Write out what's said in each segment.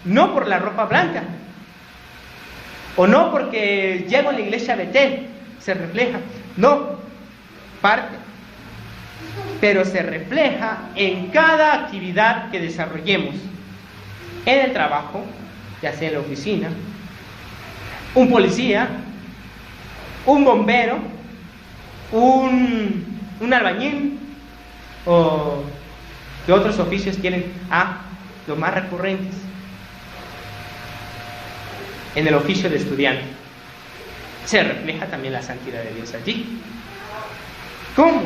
no por la ropa blanca, o no porque llego a la iglesia Betel, se refleja, no, parte, pero se refleja en cada actividad que desarrollemos, en el trabajo, ya sea en la oficina, un policía, un bombero, un albañil, o que otros oficios tienen los más recurrentes. En el oficio de estudiante se refleja también la santidad de Dios allí. ¿Cómo?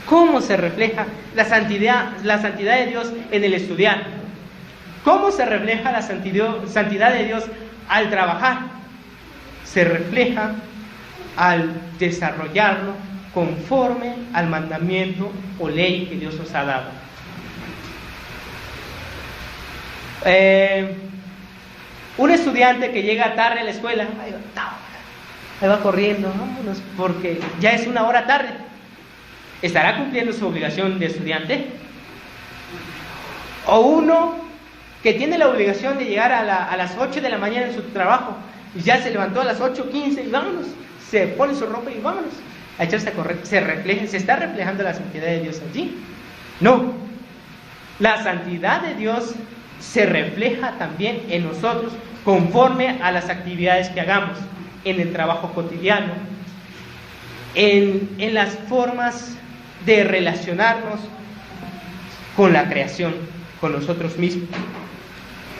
¿Cómo se refleja la santidad de Dios en el estudiar? ¿Cómo se refleja la santidad de Dios al trabajar? Se refleja al desarrollarlo conforme al mandamiento o ley que Dios nos ha dado. Un estudiante que llega tarde a la escuela, ahí va corriendo, vámonos, porque ya es 1 hora tarde. ¿Estará cumpliendo su obligación de estudiante? O uno que tiene la obligación de llegar a las 8 de la mañana en su trabajo, y ya se levantó a las 8:15 y vámonos, se pone su ropa y vámonos a echarse a correr. ¿Se está reflejando la santidad de Dios allí? No. La santidad de Dios se refleja también en nosotros conforme a las actividades que hagamos, en el trabajo cotidiano, en las formas de relacionarnos con la creación, con nosotros mismos.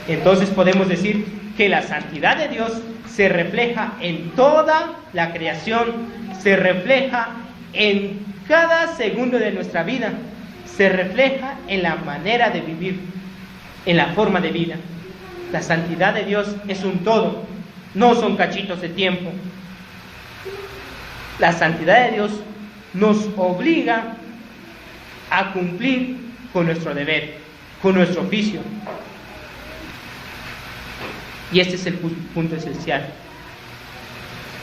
Entonces podemos decir que la santidad de Dios se refleja en toda la creación, se refleja en cada segundo de nuestra vida, se refleja en la manera de vivir, en la forma de vida. La santidad de Dios es un todo, no son cachitos de tiempo. La santidad de Dios nos obliga a cumplir con nuestro deber, con nuestro oficio. Y este es el punto esencial.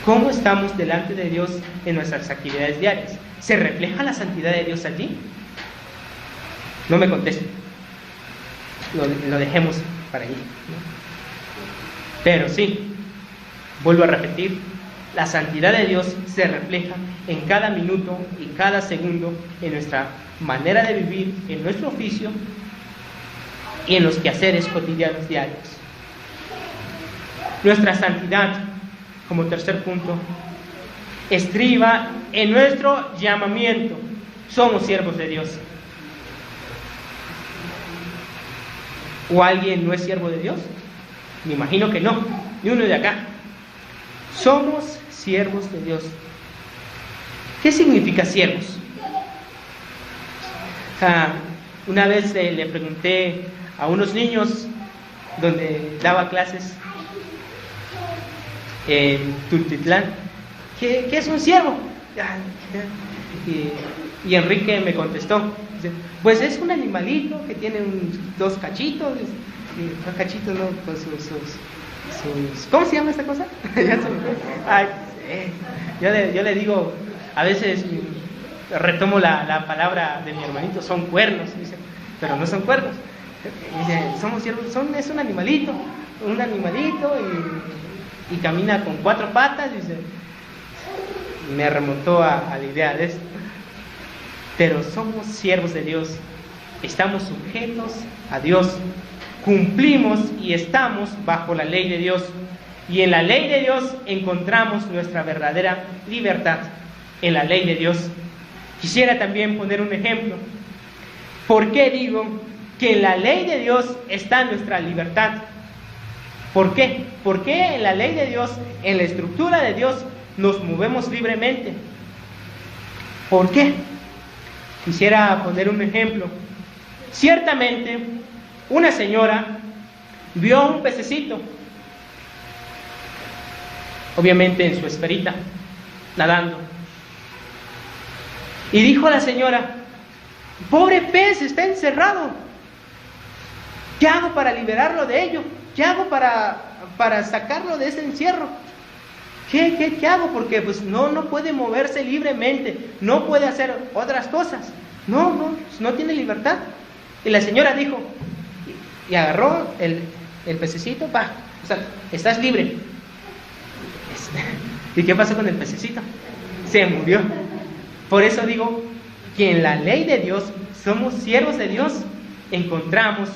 ¿Cómo estamos delante de Dios en nuestras actividades diarias? ¿Se refleja la santidad de Dios allí? No me contesten. Lo dejemos para allí, ¿no? Pero sí, vuelvo a repetir, la santidad de Dios se refleja en cada minuto y cada segundo en nuestra manera de vivir, en nuestro oficio y en los quehaceres cotidianos diarios. Nuestra santidad, como tercer punto, estriba en nuestro llamamiento. Somos siervos de Dios. ¿O alguien no es siervo de Dios? Me imagino que no, ni uno de acá. Somos siervos de Dios. ¿Qué significa siervos? Una vez le pregunté a unos niños donde daba clases en Tultitlán, ¿qué es un siervo? Y Enrique me contestó, dice, pues es un animalito que tiene dos cachitos, dos cachitos, ¿no? Pues sus ¿cómo se llama esta cosa? Yo le digo, a veces retomo la palabra de mi hermanito, son cuernos, dice, pero no son cuernos. Dice, somos siervos, es un animalito y camina con 4 patas, dice. Me remontó a la idea de esto. Pero somos siervos de Dios, estamos sujetos a Dios, cumplimos y estamos bajo la ley de Dios. Y en la ley de Dios encontramos nuestra verdadera libertad, en la ley de Dios. Quisiera también poner un ejemplo. ¿Por qué digo que en la ley de Dios está nuestra libertad? ¿Por qué? Porque en la ley de Dios, en la estructura de Dios, nos movemos libremente. ¿Por qué? Quisiera poner un ejemplo. Ciertamente, una señora vio un pececito, obviamente en su esferita, nadando. Y dijo a la señora, pobre pez, está encerrado. ¿Qué hago para liberarlo de ello? ¿Qué hago para sacarlo de ese encierro? ¿Qué hago? Porque pues no puede moverse libremente, no puede hacer otras cosas. No tiene libertad. Y la señora dijo, y agarró el pececito, pa, o sea, estás libre. ¿Y qué pasó con el pececito? Se murió. Por eso digo que en la ley de Dios, somos siervos de Dios, encontramos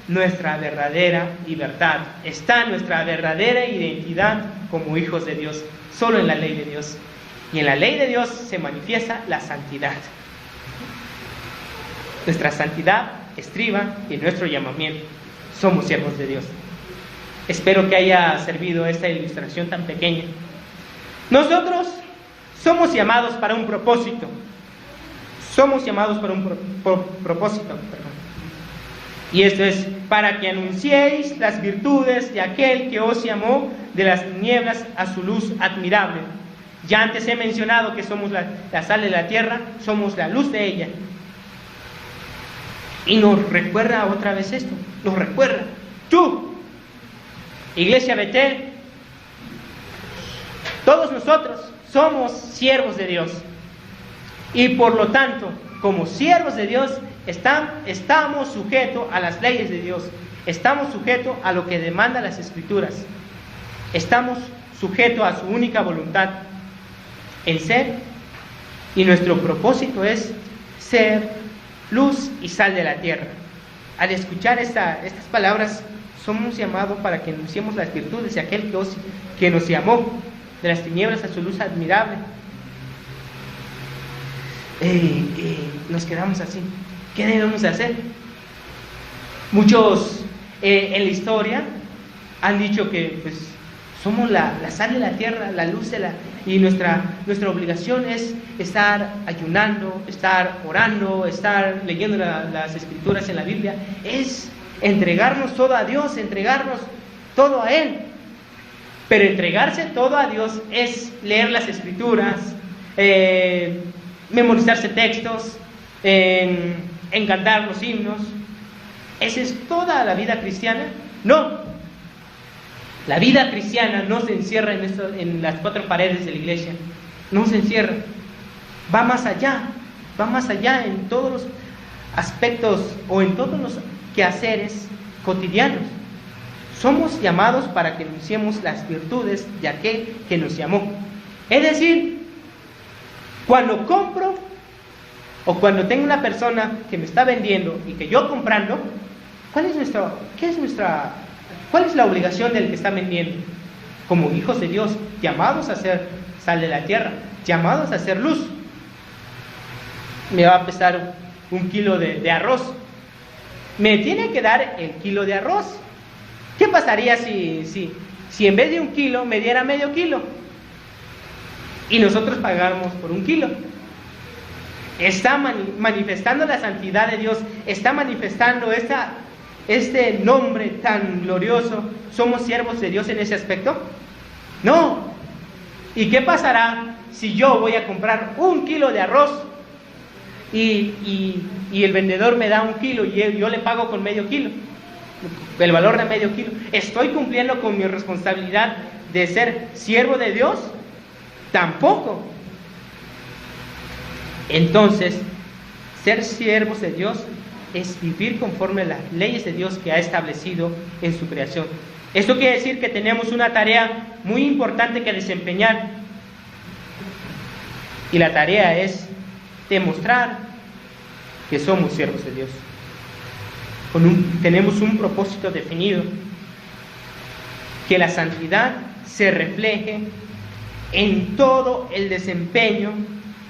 nuestra verdadera libertad. Está nuestra verdadera identidad como hijos de Dios, solo en la ley de Dios. Y en la ley de Dios se manifiesta la santidad. Nuestra santidad estriba en nuestro llamamiento. Somos siervos de Dios. Espero que haya servido esta ilustración tan pequeña. Nosotros somos llamados para un propósito. Somos llamados para un propósito. Perdón. Y esto es para que anunciéis las virtudes de aquel que os llamó de las tinieblas a su luz admirable. Ya antes he mencionado que somos la sal de la tierra, somos la luz de ella. Y nos recuerda otra vez esto, nos recuerda. Tú, Iglesia Betel, todos nosotros somos siervos de Dios. Y por lo tanto, como siervos de Dios, estamos sujetos a las leyes de Dios. Estamos sujetos a lo que demanda las Escrituras. Estamos sujetos a su única voluntad en ser. Y nuestro propósito es ser luz y sal de la tierra. Al escuchar estas palabras, somos llamados para que anunciemos las virtudes de aquel que nos llamó de las tinieblas a su luz admirable. Nos quedamos así. ¿Qué debemos hacer? Muchos en la historia han dicho que pues, somos la sal de la tierra, la luz de y nuestra obligación es estar ayunando, estar orando, estar leyendo las Escrituras en la Biblia, es entregarnos todo a Dios, entregarnos todo a Él. Pero entregarse todo a Dios es leer las Escrituras, memorizarse textos, en cantar los himnos. ¿Esa es toda la vida cristiana? No. La vida cristiana no se encierra en las cuatro paredes de la iglesia. No se encierra. Va más allá en todos los aspectos o en todos los quehaceres cotidianos. Somos llamados para que anunciemos las virtudes de aquel que nos llamó. Es decir, cuando compro o cuando tengo una persona que me está vendiendo y que yo comprando, ¿cuál es la obligación del que está vendiendo? Como hijos de Dios, llamados a ser sal de la tierra, llamados a ser luz. Me va a pesar 1 kilo de arroz. Me tiene que dar el kilo de arroz. ¿Qué pasaría si en vez de 1 kilo me diera medio kilo? Y nosotros pagamos por 1 kilo. Está manifestando la santidad de Dios, está manifestando este nombre tan glorioso. ¿Somos siervos de Dios en ese aspecto? No. ¿Y qué pasará si yo voy a comprar 1 kilo de arroz y el vendedor me da 1 kilo y yo le pago con medio kilo? El valor de medio kilo. ¿Estoy cumpliendo con mi responsabilidad de ser siervo de Dios? Tampoco. Entonces, ser siervos de Dios es vivir conforme a las leyes de Dios que ha establecido en su creación. Esto quiere decir que tenemos una tarea muy importante que desempeñar. Y la tarea es demostrar que somos siervos de Dios. Tenemos un propósito definido. Que la santidad se refleje en todo el desempeño,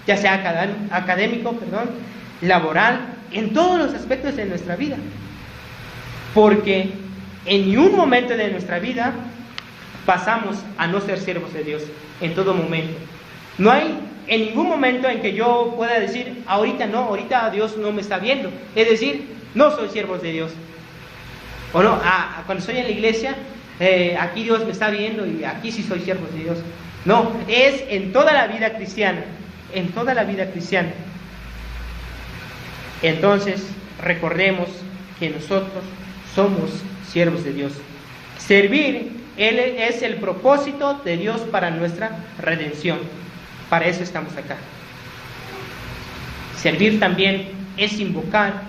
ya sea académico, laboral, en todos los aspectos de nuestra vida. Porque en ningún momento de nuestra vida pasamos a no ser siervos de Dios, en todo momento. No hay en ningún momento en que yo pueda decir, ahorita no, ahorita Dios no me está viendo. Es decir, no soy siervo de Dios. O no, cuando estoy en la iglesia, aquí Dios me está viendo y aquí sí soy siervo de Dios. No, es en toda la vida cristiana. En toda la vida cristiana. Entonces, recordemos que nosotros somos siervos de Dios. Servir, Él es el propósito de Dios para nuestra redención. Para eso estamos acá. Servir también es invocar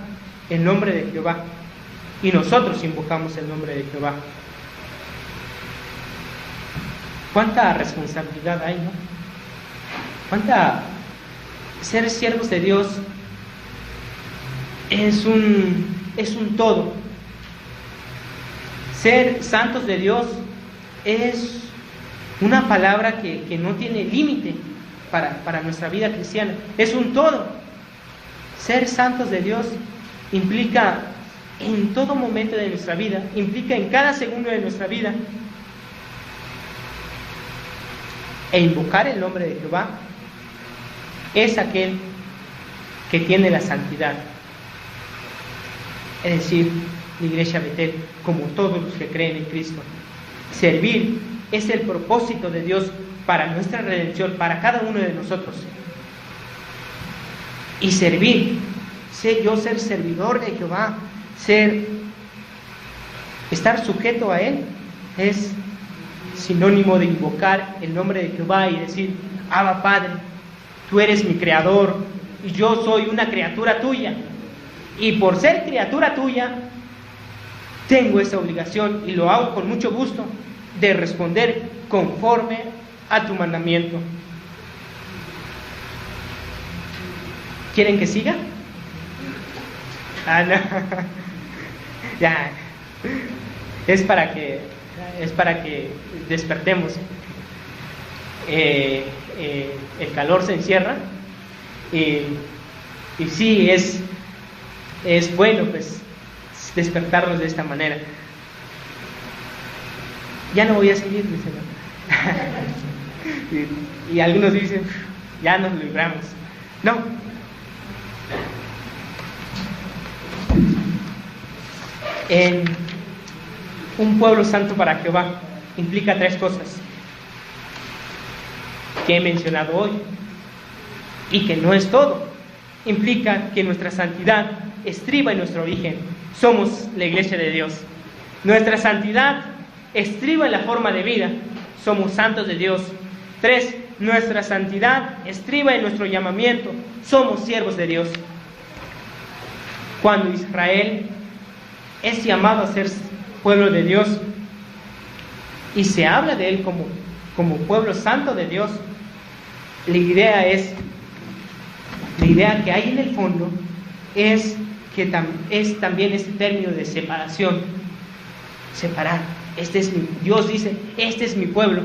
el nombre de Jehová. y nosotros invocamos el nombre de Jehová. ¿Cuánta responsabilidad hay, no? Ser siervos de Dios es un todo. Ser santos de Dios es una palabra que no tiene límite para nuestra vida cristiana. Es un todo. Ser santos de Dios implica en todo momento de nuestra vida, implica en cada segundo de nuestra vida. E invocar el nombre de Jehová es aquel que tiene la santidad. Es decir, la Iglesia Betel, como todos los que creen en Cristo. Servir es el propósito de Dios para nuestra redención, para cada uno de nosotros. Y servir, ser servidor de Jehová, estar sujeto a Él, es sinónimo de invocar el nombre de Jehová y decir: Abba Padre, tú eres mi creador y yo soy una criatura tuya. Y por ser criatura tuya, tengo esa obligación, y lo hago con mucho gusto, de responder conforme a tu mandamiento. ¿Quieren que siga? No. Ya. Es para que despertemos. El calor se encierra y sí, es bueno pues despertarnos de esta manera. Ya no voy a seguir, dicen. y algunos dicen: ya nos libramos. No. En un pueblo santo para Jehová implica 3 cosas que he mencionado hoy, y que no es todo. Implica que nuestra santidad estriba en nuestro origen. Somos la Iglesia de Dios. Nuestra santidad estriba en la forma de vida. Somos santos de Dios. 3, nuestra santidad estriba en nuestro llamamiento. Somos siervos de Dios. Cuando Israel es llamado a ser pueblo de Dios y se habla de él como pueblo santo de Dios, la idea que hay en el fondo es que es también este término de separación. Separar. Dios dice: este es mi pueblo.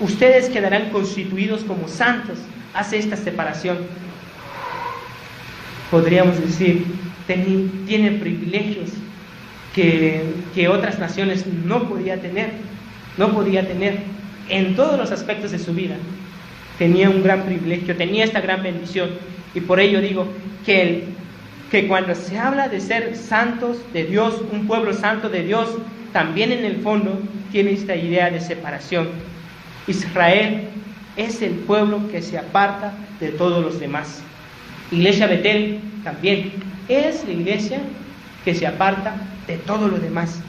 Ustedes quedarán constituidos como santos. Hace esta separación. Podríamos decir, tienen privilegios que otras naciones no podía tener en todos los aspectos de su vida. Tenía un gran privilegio, tenía esta gran bendición, y por ello digo que cuando se habla de ser santos de Dios, un pueblo santo de Dios, también en el fondo tiene esta idea de separación. Israel es el pueblo que se aparta de todos los demás. Iglesia Betel también es la iglesia que se aparta de todo lo demás.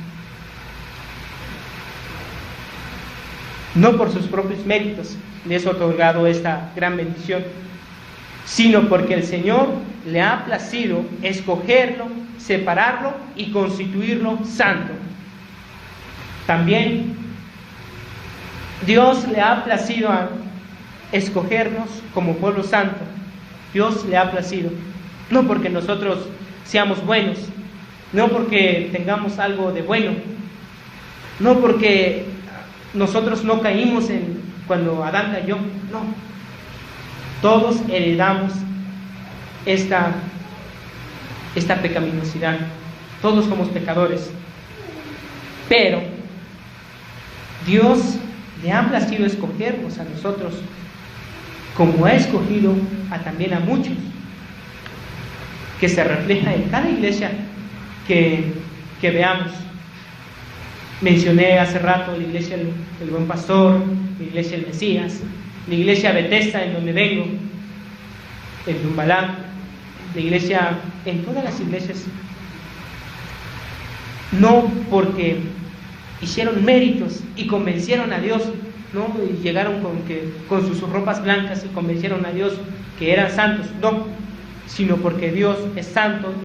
No por sus propios méritos les ha otorgado esta gran bendición, sino porque el Señor le ha placido escogerlo, separarlo y constituirlo santo. También Dios le ha placido a escogernos como pueblo santo. Dios le ha placido, no porque nosotros seamos buenos, no porque tengamos algo de bueno, no porque nosotros no caímos cuando Adán cayó, no. Todos heredamos esta pecaminosidad, todos somos pecadores, pero Dios le ha placido escogernos a nosotros, como ha escogido también a muchos, que se refleja en cada iglesia que veamos. Mencioné hace rato la iglesia el Buen Pastor, la iglesia el Mesías, la iglesia Bethesda, en donde vengo, el Dumbalá, la iglesia, en todas las iglesias, no porque hicieron méritos y convencieron a Dios, ¿no? Y llegaron con sus ropas blancas y convencieron a Dios que eran santos, no, sino porque Dios es santo